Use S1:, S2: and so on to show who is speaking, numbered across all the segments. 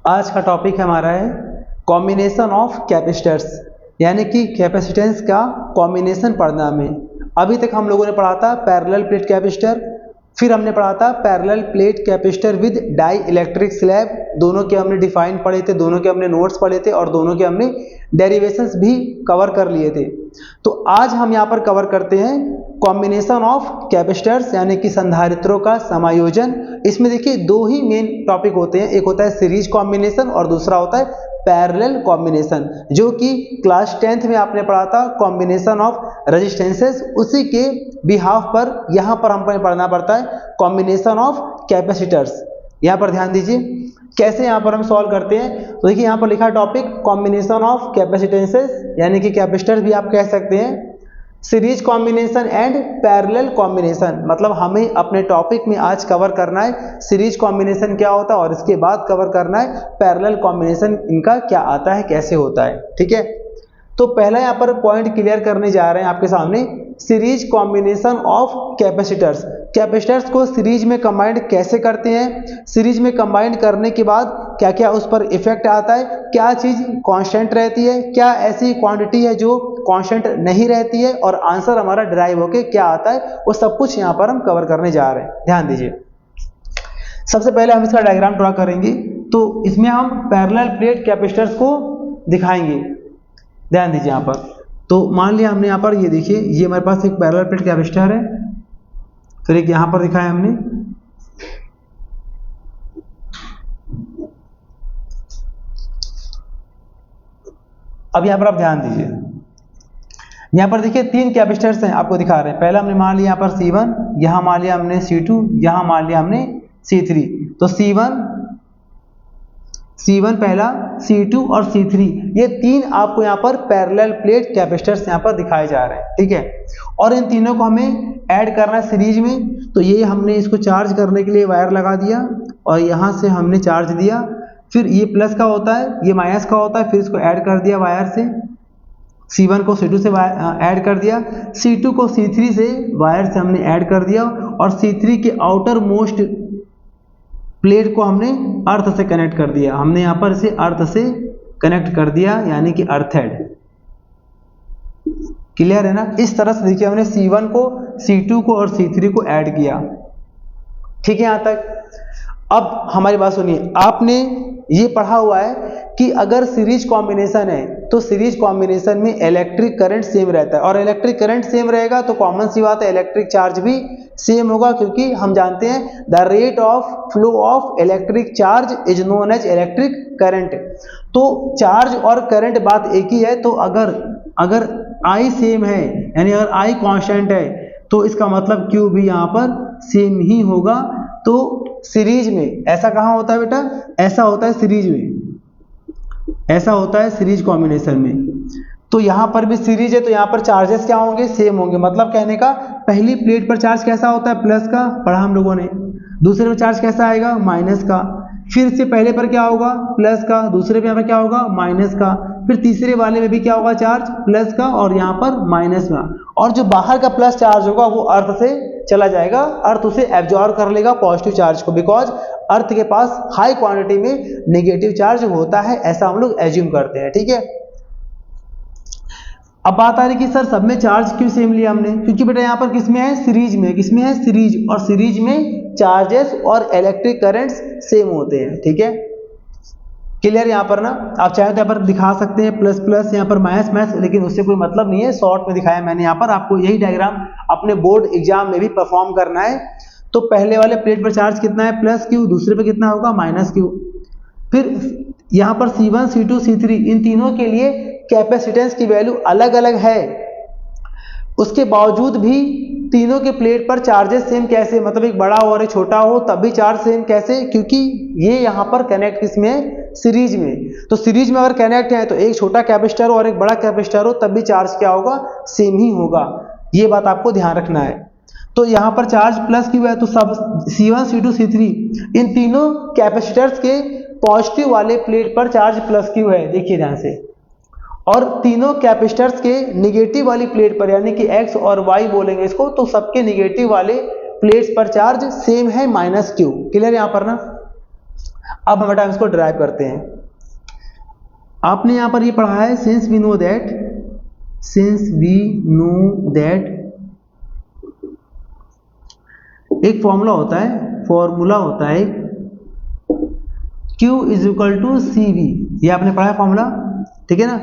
S1: आज का टॉपिक हमारा है कॉम्बिनेशन ऑफ कैपेसिटर्स, यानी कि कैपेसिटेंस का कॉम्बिनेशन पढ़ना हमें। अभी तक हम लोगों ने पढ़ा था पैरेलल प्लेट कैपेसिटर, फिर हमने पढ़ा था parallel plate capacitor with dielectric slab. दोनों के हमने डिफाइन पढ़े थे, दोनों के हमने नोट्स पढ़े थे और दोनों के हमने डेरिवेशंस भी कवर कर लिए थे। तो आज हम यहाँ पर कवर करते हैं कॉम्बिनेशन ऑफ कैपेसिटर्स, यानी कि संधारित्रों का समायोजन। इसमें देखिए दो ही मेन टॉपिक होते हैं, एक होता है सीरीज कॉम्बिनेशन और दूसरा होता है पैरेलल कॉम्बिनेशन, जो कि क्लास 10th में आपने पढ़ा था कॉम्बिनेशन ऑफ रेजिस्टेंसेस। उसी के बिहाफ पर यहाँ पर हमको पढ़ना पड़ता है कॉम्बिनेशन ऑफ कैपेसिटर्स। यहाँ पर ध्यान दीजिए कैसे यहाँ पर हम सॉल्व करते हैं। तो देखिए यहाँ पर लिखा टॉपिक कॉम्बिनेशन ऑफ कैपेसिटेंसेस, यानी कि कैपेसिटर्स भी आप कह सकते हैं, series combination and parallel combination. मतलब हमें अपने टॉपिक में आज कवर करना है सीरीज कॉम्बिनेशन क्या होता है और इसके बाद कवर करना है पैरेलल कॉम्बिनेशन, इनका क्या आता है, कैसे होता है। ठीक है, तो पहला यहाँ पर पॉइंट क्लियर करने जा रहे हैं आपके सामने, series combination of capacitors. Capacitors को सीरीज में कंबाइंड कैसे करते हैं, सीरीज में कंबाइंड करने के बाद क्या क्या उस पर इफेक्ट आता है, क्या चीज कांस्टेंट रहती है, क्या ऐसी क्वांटिटी है जो कांस्टेंट नहीं रहती है, और आंसर हमारा डिराइव होके क्या आता है, वो सब कुछ यहाँ पर हम कवर करने जा रहे हैं। ध्यान दीजिए, सबसे पहले हम इसका डायग्राम ड्रॉ करेंगे। तो इसमें हम पैरेलल प्लेट कैपेसिटर्स को दिखाएंगे। ध्यान दीजिए यहाँ पर, तो मान लिया हमने यहाँ पर, ये देखिए ये हमारे पास एक पैरेलल प्लेट कैपेसिटर है, फिर एक यहाँ पर दिखाया हमने, अब यहाँ पर आप ध्यान दीजिए, यहाँ पर देखिए तीन कैपेसिटर्स हैं आपको दिखा रहे हैं। पहला हमने मान लिया यहाँ पर C1, यहाँ मान लिया हमने C2, यहाँ मान लिया हमने C3। तो C1 पहला, C2 और C3, ये तीन आपको यहाँ पर पैरेलल प्लेट कैपेसिटर्स यहाँ पर दिखाए जा रहे हैं। ठीक है, और इन तीनों को हमें ऐड करना है सीरीज में। तो ये हमने इसको चार्ज करने के लिए वायर लगा दिया और यहाँ से हमने चार्ज दिया, फिर ये प्लस का होता है, ये माइनस का होता है, फिर इसको ऐड कर दिया वायर से। C1 को C2 से ऐड कर दिया, C2 को C3 से वायर से हमने ऐड कर दिया, और C3 के आउटर मोस्ट प्लेट को हमने अर्थ से कनेक्ट कर दिया। हमने यहाँ पर इसे अर्थ से कनेक्ट कर दिया, यानी कि अर्थेड। क्लियर है ना। इस तरह से देखिए हमने C1 को, C2 को और C3 को ऐड किया। ठीक है, यहाँ तक। अब हमारी बात सुनिए, आपने ये पढ़ा हुआ है कि अगर सीरीज कॉम्बिनेशन है तो सीरीज कॉम्बिनेशन में इलेक्ट्रिक करंट सेम रहता है, और इलेक्ट्रिक करंट सेम रहेगा तो कॉमन सी बात है इलेक्ट्रिक चार्ज भी सेम होगा, क्योंकि हम जानते हैं the rate of flow of electric charge is known as electric current. तो चार्ज और करंट बात एक ही है। तो अगर I सेम है, यानी अगर I कांस्टेंट है, तो इसका मतलब Q भी यहाँ पर सेम ही होगा। तो सीरीज में ऐसा कहाँ होता है बेटा, ऐसा होता है सीरीज में, ऐसा होता है सीरीज कॉम्बिनेशन में। तो यहाँ पर भी सीरीज है तो यहाँ पर चार्जेस क्या होंगे, सेम होंगे। मतलब कहने का, पहली प्लेट पर चार्ज कैसा होता है, प्लस का, पढ़ा हम लोगों ने। दूसरे में चार्ज कैसा आएगा, माइनस का। फिर से पहले पर क्या होगा, प्लस का, दूसरे पे यहाँ पर क्या होगा, माइनस का। फिर तीसरे वाले में भी क्या होगा, चार्ज प्लस का और यहाँ पर माइनस का। और जो बाहर का प्लस चार्ज होगा वो अर्थ से चला जाएगा, अर्थ उसे एब्जॉर्ब कर लेगा पॉजिटिव चार्ज को, बिकॉज अर्थ के पास हाई क्वांटिटी में नेगेटिव चार्ज होता है, ऐसा हम लोग एज्यूम करते हैं। ठीक है, अब बात आ रही कि सर सब में चार्ज क्यों सेम लिया हमने, क्योंकि बेटा यहाँ पर किसमें है, सीरीज में। किसमें है, सीरीज, और सीरीज में चार्जेस और इलेक्ट्रिक करंट्स सेम होते हैं। ठीक है, क्लियर यहाँ पर ना। आप चाहे तो यहाँ पर दिखा सकते हैं प्लस प्लस, यहाँ पर माइनस माइनस, लेकिन उससे कोई मतलब नहीं है, शॉर्ट में दिखाया मैंने यहाँ पर। आपको यही डायग्राम अपने बोर्ड एग्जाम में भी परफॉर्म करना है। तो पहले वाले प्लेट पर चार्ज कितना है, प्लस Q, दूसरे पे कितना होगा, माइनस Q। फिर यहाँ पर C1, C2, C3, इन तीनों के लिए कैपेसिटेंस की वैल्यू अलग अलग है। उसके बावजूद भी तीनों के प्लेट पर चार्जेस सेम कैसे, मतलब एक बड़ा हो और एक छोटा हो तब भी चार्ज सेम कैसे, क्योंकि ये यहाँ पर कनेक्ट किसमें है, सीरीज में। तो सीरीज में अगर कनेक्ट है तो एक छोटा कैपेसिटर हो और एक बड़ा कैपेसिटर हो, तब भी चार्ज क्या होगा, सेम ही होगा। ये बात आपको ध्यान रखना है। तो यहाँ पर चार्ज प्लस क्यों है, तो सब C1, C2, C3, इन तीनों कैपेसिटर्स के पॉजिटिव वाले प्लेट पर चार्ज प्लस क्यों है, देखिए ध्यान से। और तीनों कैपेसिटर्स के निगेटिव वाली प्लेट पर, यानी कि X और Y बोलेंगे इसको, तो सबके निगेटिव वाले प्लेट्स पर चार्ज सेम है, माइनस Q। क्लियर यहाँ पर ना। अब हम टाइम्स को ड्राइव करते हैं। आपने यहाँ पर ये पढ़ा है सिंस वी नो दैट एक फॉर्मूला होता है Q is equal to C V, ये आपने पढ़ा है फॉर्मूला, ठीक है ना।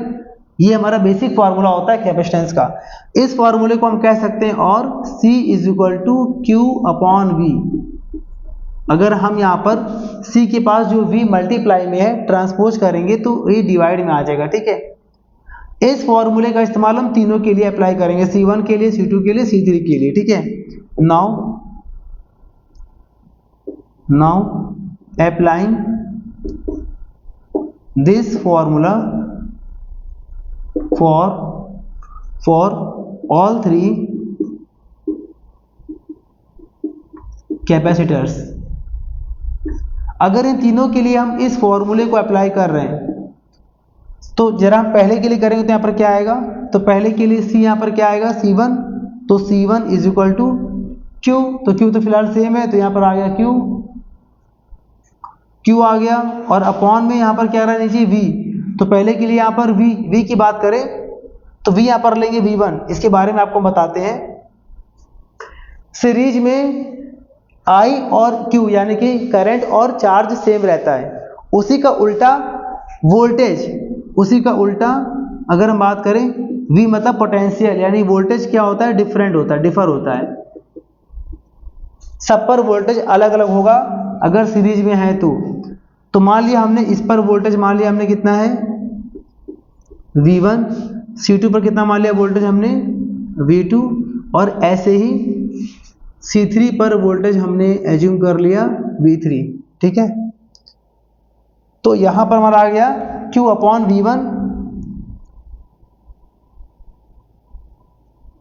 S1: ये हमारा बेसिक फार्मूला होता है कैपेसिटेंस का। इस फार्मूले को हम कह सकते हैं और C is equal to Q upon V. अगर हम यहाँ पर C के पास जो V मल्टीप्लाई में है ट्रांसपोज करेंगे तो ये डिवाइड में आ जाएगा, ठीक है। इस फॉर्मूले का इस्तेमाल हम तीनों के लिए अप्लाई करेंगे, C1 के लिए, C2 के लिए, C3 के लिए, ठीक है। Now applying this formula for all three capacitors. अगर इन तीनों के लिए हम इस फॉर्मूले को अप्लाई कर रहे हैं तो जरा हम पहले के लिए करेंगे तो यहाँ पर क्या आएगा, तो पहले के लिए C यहाँ पर क्या आएगा C1, तो C1 is equal to Q, तो Q तो फिलहाल सेम है तो यहाँ पर आ गया Q आ गया, और अपॉन में यहाँ पर क्या रहना चाहिए V, तो पहले के लिए यहाँ पर V की बात करें तो V यहाँ पर लेंगे V1, इसके बारे में आपको बताते हैं। सीरीज में I और Q यानी कि करंट और चार्ज सेम रहता है, उसी का उल्टा वोल्टेज, उसी का उल्टा अगर हम बात करें V मतलब पोटेंशियल, यानी वोल्टेज क्या होता है, डिफर होता है। सब पर वोल्टेज अलग अलग होगा अगर सीरीज में है तो मान लिया हमने इस पर वोल्टेज मान लिया हमने कितना है V1, C2 पर कितना मान लिया वोल्टेज हमने V2, और ऐसे ही C3 पर वोल्टेज हमने एज्यूम कर लिया V3, ठीक है। तो यहां पर हमारा आ गया Q अपॉन V1,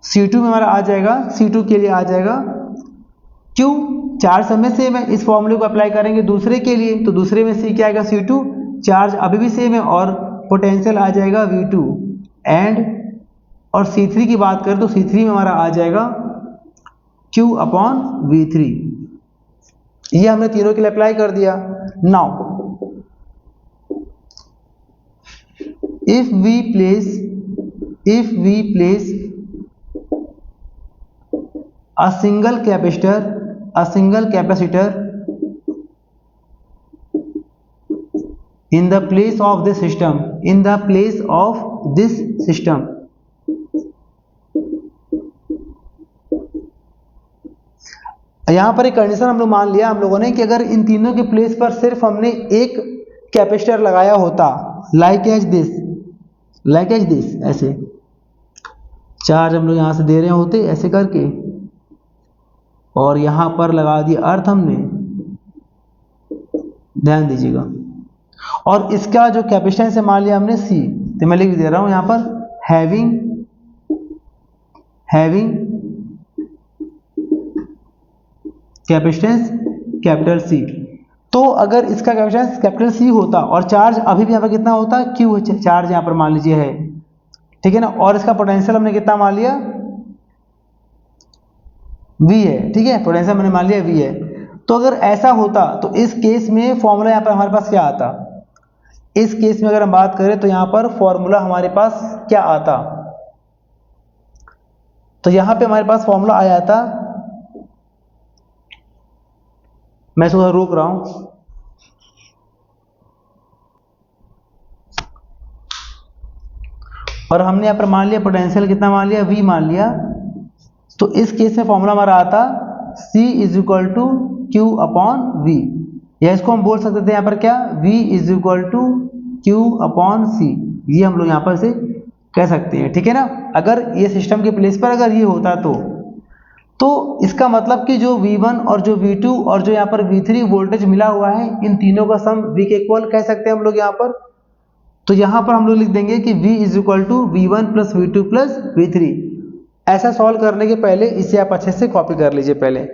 S1: C2 में हमारा आ जाएगा, C2 के लिए आ जाएगा Q, चार्ज समय सेम है, इस फॉर्मूले को अप्लाई करेंगे दूसरे के लिए तो दूसरे में C क्या आएगा C2, चार्ज अभी भी सेम है और पोटेंशियल आ जाएगा V2 एंड, और C3 की बात करें तो C3 में हमारा आ जाएगा Q अपॉन V3। ये हमने तीनों के लिए अप्लाई कर दिया। Now if we place a single capacitor in the place of this system, यहां पर एक कंडीशन हम लोग मान लिया हम लोगों ने कि अगर इन तीनों के प्लेस पर सिर्फ हमने एक कैपेसिटर लगाया होता, लाइक एज दिस, ऐसे चार्ज हम लोग यहां से दे रहे होते ऐसे करके, और यहां पर लगा दिया अर्थ हमने, ध्यान दीजिएगा, और इसका जो कैपेसिटेंस है मान लिया हमने C, तो मैं लिख दे रहा हूं यहां पर हैविंग कैपेसिटेंस कैपिटल C। तो अगर इसका कैपेसिटेंस कैपिटल C होता और चार्ज अभी भी यहाँ पर कितना होता, Q चार्ज यहाँ पर मान लीजिए है, ठीक है ना, और इसका पोटेंशियल हमने कितना मान लिया V है, ठीक है, पोटेंशियल मैंने मान लिया V है। तो अगर ऐसा होता तो इस केस में फॉर्मूला यहाँ पर हमारे पास क्या आता, इस केस में अगर हम बात करें तो यहाँ पर फॉर्मूला हमारे पास क्या आता, तो यहाँ पे हमारे पास फॉर्मूला आ जाता, मैं थोड़ा रोक रहा हूं, और हमने यहाँ पर मान लिया पोटेंशियल कितना मान लिया V मान लिया, तो इस केस में फॉर्मूला हमारा आता C is equal to Q upon V, या इसको हम बोल सकते थे यहाँ पर क्या V is equal to Q upon C, ये हम लोग यहाँ पर से कह सकते हैं, ठीक है ना। अगर ये सिस्टम के प्लेस पर अगर ये होता तो इसका मतलब कि जो V1 और जो V2 और जो यहाँ पर V3 वोल्टेज मिला हुआ है, इन तीनों का सम V के इक्वल कह सकते हैं हम लोग यहाँ पर। तो यहाँ पर हम लोग लिख देंगे कि V is equal to V1 plus V2 plus V3। ऐसा सॉल्व करने के पहले इसे आप अच्छे से कॉपी कर लीजिए पहले।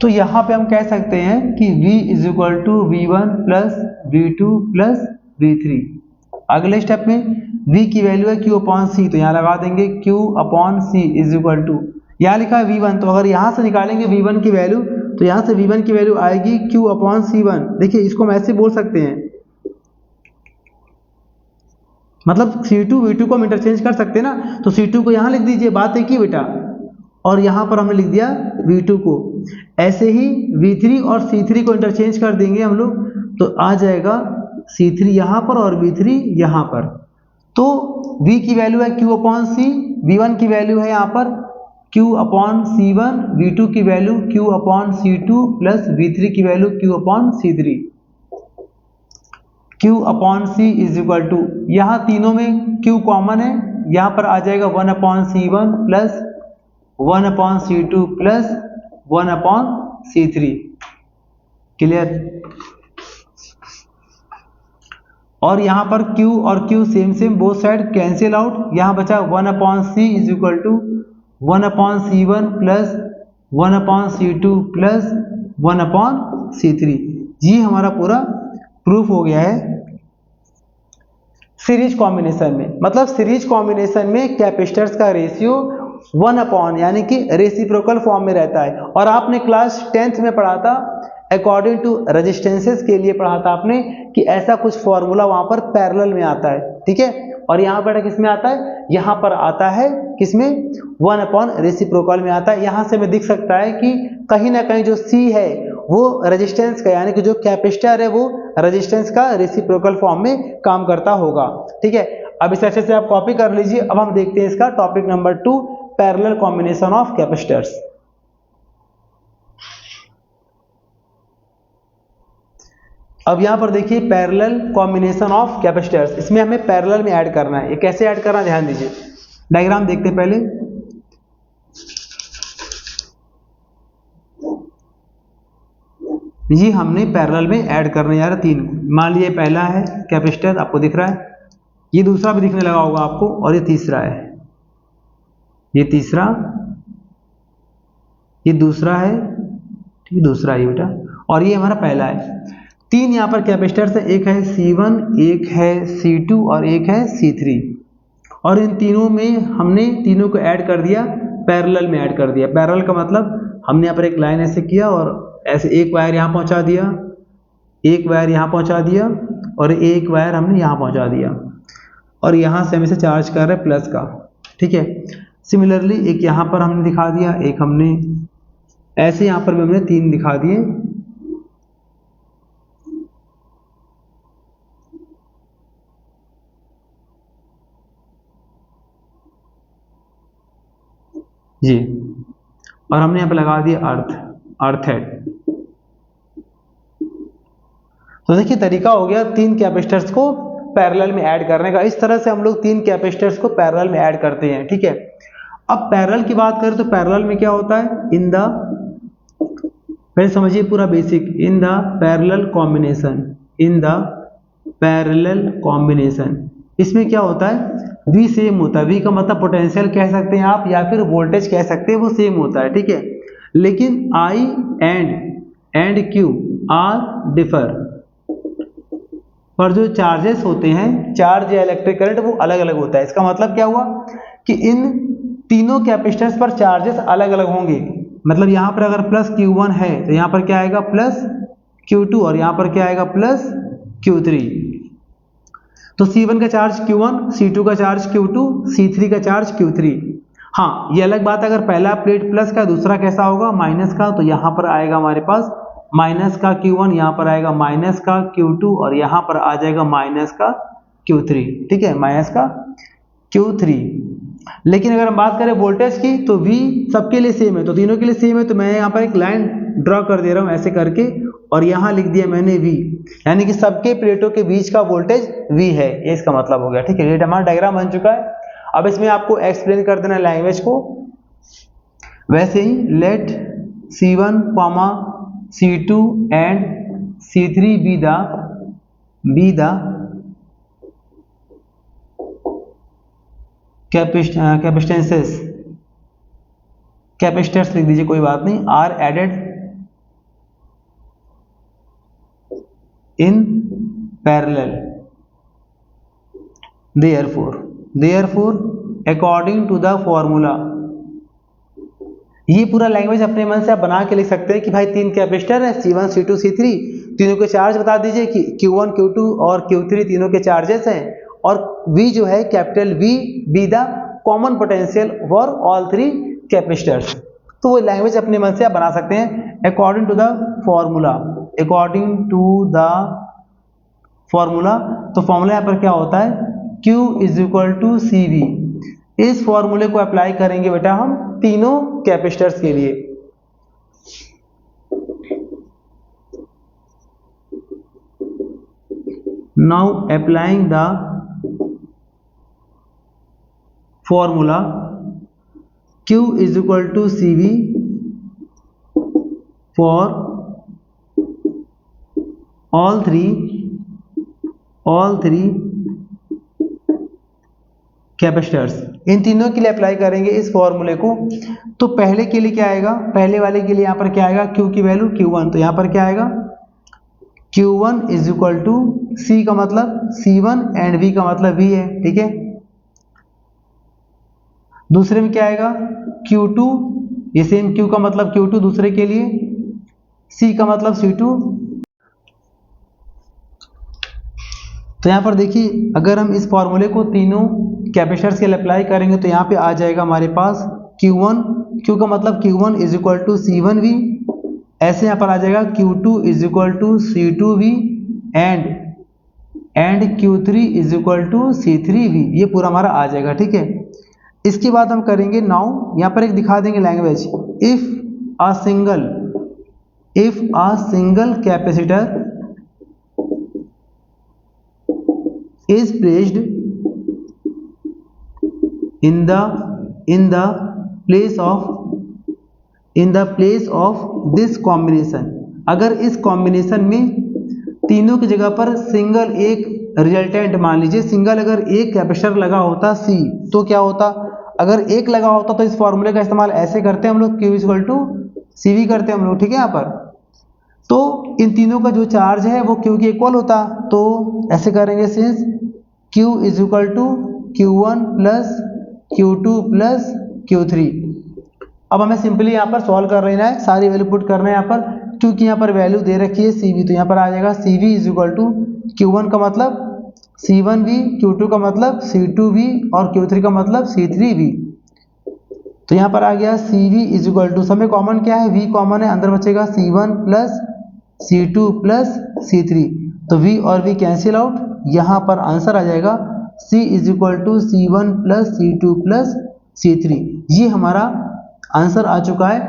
S1: तो यहां पे हम कह सकते हैं कि V is equal to V1 plus V2 plus V3। अगले स्टेप में V की वैल्यू है Q अपॉन C, तो यहाँ लगा देंगे Q upon C is equal to, यहाँ लिखा है V1, तो अगर यहाँ से निकालेंगे V1 की वैल्यू, तो यहाँ से V1 की वैल्यू आएगी Q अपॉन C1। देखिए इसको हम ऐसे बोल सकते हैं, मतलब C2 V2 को हम इंटरचेंज कर सकते हैं ना, तो C2 को यहाँ लिख दीजिए, बात है कि बेटा, और यहाँ पर हमने लिख दिया V2 को। ऐसे ही V3 और C3 को इंटरचेंज कर देंगे हम लोग, तो आ जाएगा C3 यहाँ पर और V3 यहाँ पर। तो V की वैल्यू है Q अपॉन C, V1 की वैल्यू है यहाँ पर Q अपॉन C1, V2 की value Q upon C2 plus V3 की value Q upon C3। Q upon C is equal to, यहाँ तीनों में Q कॉमन है, यहाँ पर आ जाएगा 1 upon C1 plus 1 upon C2 plus 1 upon C3। Clear? और यहाँ पर Q और Q same same, both side cancel out, यहाँ बचा 1 upon C is equal to 1 upon C1 plus 1 upon C2 plus 1 upon C3। ये हमारा पूरा प्रूफ हो गया है सीरीज कॉम्बिनेशन में। मतलब सीरीज कॉम्बिनेशन में कैपेसिटर्स का रेशियो 1 अपॉन यानी कि रेसिप्रोकल फॉर्म में रहता है। और आपने क्लास 10th में पढ़ा था, अकॉर्डिंग टू रेजिस्टेंसेस के लिए पढ़ा था आपने कि ऐसा कुछ फॉर्मूला वहां पर पैरेलल में आता है, ठीक है। और यहाँ पर किस में आता है? यहाँ पर आता है किसमें? 1 अपॉन रेसिप्रोकल में आता है। यहाँ से हमें दिख सकता है कि कहीं ना कहीं जो C है वो रेजिस्टेंस का, यानी कि जो कैपेसिटर है वो रेजिस्टेंस का रेसिप्रोकल फॉर्म में काम करता होगा, ठीक है। अब इस अच्छे से आप कॉपी कर लीजिए। अब हम देखते हैं इसका topic number 2, parallel combination of capacitors. अब यहां पर देखिए पैरेलल कॉम्बिनेशन ऑफ कैपेसिटर्स, इसमें हमें पैरेलल में ऐड करना है। ये कैसे ऐड करना है ध्यान दीजिए, डायग्राम देखते हैं पहले। ये हमने पैरेलल में ऐड करने जा रहे 3। मान लीजिए पहला है कैपेसिटर, आपको दिख रहा है, ये दूसरा भी दिखने लगा होगा आपको, और ये तीसरा है, ये तीसरा, ये दूसरा है, ठीक, दूसरा ही बेटा, और ये हमारा पहला है। 3 यहाँ पर कैपेसिटर्स है, एक है C1, एक है C2 और एक है C3। और इन तीनों में हमने तीनों को ऐड कर दिया, पैरेलल में ऐड कर दिया। पैरेलल का मतलब हमने यहाँ पर एक लाइन ऐसे किया और ऐसे एक वायर यहाँ पहुँचा दिया, एक वायर यहाँ पहुँचा दिया और एक वायर हमने यहाँ पहुँचा दिया, और यहाँ से हम इसे चार्ज कर रहे हैं प्लस का, ठीक है। सिमिलरली एक यहाँ पर हमने दिखा दिया, एक हमने ऐसे यहाँ पर भी हमने 3 दिखा दिए। जी, और हमने यहाँ पे लगा दिया अर्थ हेड। तो देखिए तरीका हो गया 3 कैपेसिटर्स को पैरेलल में ऐड करने का। इस तरह से हम लोग 3 कैपेसिटर्स को पैरेलल में ऐड करते हैं, ठीक है। अब पैरेलल की बात करें तो पैरेलल में क्या होता है? पहले समझिए पूरा basic, in the parallel combination, in the parallel combination, इसमें क्या होता है? V सेम होता है। V का मतलब पोटेंशियल कह सकते हैं आप या फिर वोल्टेज कह सकते हैं, वो सेम होता है, ठीक है। लेकिन I and Q are differ, पर जो चार्जेस होते हैं, चार्ज या इलेक्ट्रिक करंट, वो अलग अलग होता है। इसका मतलब क्या हुआ कि इन तीनों कैपेसिटर्स पर चार्जेस अलग अलग होंगे। मतलब यहाँ पर अगर प्लस Q1 है तो यहाँ पर क्या आएगा? प्लस Q2, और यहाँ पर क्या आएगा? Plus Q3। तो C1 का चार्ज Q1, C2 का चार्ज Q2, C3 का चार्ज Q3। हाँ, ये अलग बात है अगर पहला प्लेट प्लस का, दूसरा कैसा होगा? माइनस का, तो यहाँ पर आएगा हमारे पास माइनस का Q1, यहाँ पर आएगा माइनस का Q2 और यहाँ पर आ जाएगा माइनस का Q3, ठीक है, माइनस का Q3। लेकिन अगर हम बात करें वोल्टेज की तो V सबके लिए सेम है, तो तीनों के लिए सेम है, तो मैं यहाँ पर एक लाइन ड्रॉ कर दे रहा हूँ ऐसे करके, और यहाँ लिख दिया मैंने V, यानी कि सबके प्लेटों के बीच का वोल्टेज V है, ये इसका मतलब हो गया, ठीक है। ये हमारा डायग्राम बन चुका है। अब इसमें आपको एक्सप्लेन कर देना लैंग्वेज को। वैसे ही let C1, C2 and C3 be the capacitors लिख दीजिए, कोई बात नहीं, are added in parallel, therefore according to the formula. ये पूरा लैंग्वेज अपने मन से आप बना के लिख सकते हैं कि भाई 3 कैपेसिटर है C1 C2 C3, तीनों के चार्ज बता दीजिए कि Q1 Q2 और Q3 तीनों के चार्जेस हैं, और V जो है capital V be the common potential for all 3 capacitors. तो वो लैंग्वेज अपने मन से आप बना सकते हैं according to the formula. According to the formula, तो फॉर्मूला यहाँ पर क्या होता है, Q is equal to CV। इस फॉर्मूले को अप्लाई करेंगे बेटा हम तीनों कैपेसिटर्स के लिए। Now applying the formula Q is equal to CV for all three capacitors. इन तीनों के लिए अप्लाई करेंगे इस फॉर्मूले को। तो पहले के लिए क्या आएगा, पहले वाले के लिए यहाँ पर क्या आएगा, Q की वैल्यू Q1, तो यहाँ पर क्या आएगा Q1 is equal to C का मतलब C1 एंड V का मतलब V है, ठीक है। दूसरे में क्या आएगा Q2, ये सेम Q का मतलब Q2 दूसरे के लिए, C का मतलब C2। तो यहाँ पर देखिए अगर हम इस फॉर्मूले को तीनों कैपेसिटर्स के लिए अप्लाई करेंगे तो यहाँ पे आ जाएगा हमारे पास Q1, Q का मतलब Q1 is equal to C1V, ऐसे यहाँ पर आ जाएगा Q2 is equal to C2V and Q3 is equal to C3V, ये पूरा हमारा आ जाएगा, ठीक है। इसके बाद हम करेंगे नाउ यहाँ पर एक दिखा देंगे language, if a single capacitor is placed in the place of this combination। अगर इस कॉम्बिनेशन में तीनों की जगह पर सिंगल एक रिजल्टेंट, मान लीजिए सिंगल अगर एक कैपेसिटर लगा होता C, तो क्या होता, अगर एक लगा होता तो इस फॉर्मूले का इस्तेमाल ऐसे करते हैं हम लोग, Q इक्वल टू CV करते हैं हम लोग, ठीक है। यहाँ पर तो इन तीनों का जो चार्ज है वो Q के इक्वल होता, तो ऐसे करेंगे since Q is equal to Q1 plus Q2 plus Q3। अब हमें सिंपली यहाँ पर सॉल्व कर लेना है, सारी वैल्यू पुट करना है यहाँ पर, क्योंकि यहाँ पर वैल्यू दे रखी है CV, तो यहाँ पर आ जाएगा CV is equal to Q1 का मतलब C1V, Q2 का मतलब C2V और Q3 का मतलब C3V। तो यहाँ पर आ गया CV इज इक्वल टू, सब में कॉमन क्या है, V कॉमन है, अंदर बचेगा C1 plus C2 plus C3, तो V और V कैंसिल आउट, यहाँ पर आंसर आ जाएगा C is equal to C1 plus C2 plus C3। ये हमारा आंसर आ चुका है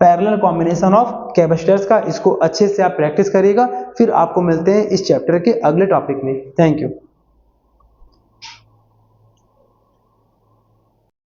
S1: पैरेलल कॉम्बिनेशन ऑफ कैपेसिटर्स का। इसको अच्छे से आप प्रैक्टिस करिएगा, फिर आपको मिलते हैं इस चैप्टर के अगले टॉपिक में। Thank you.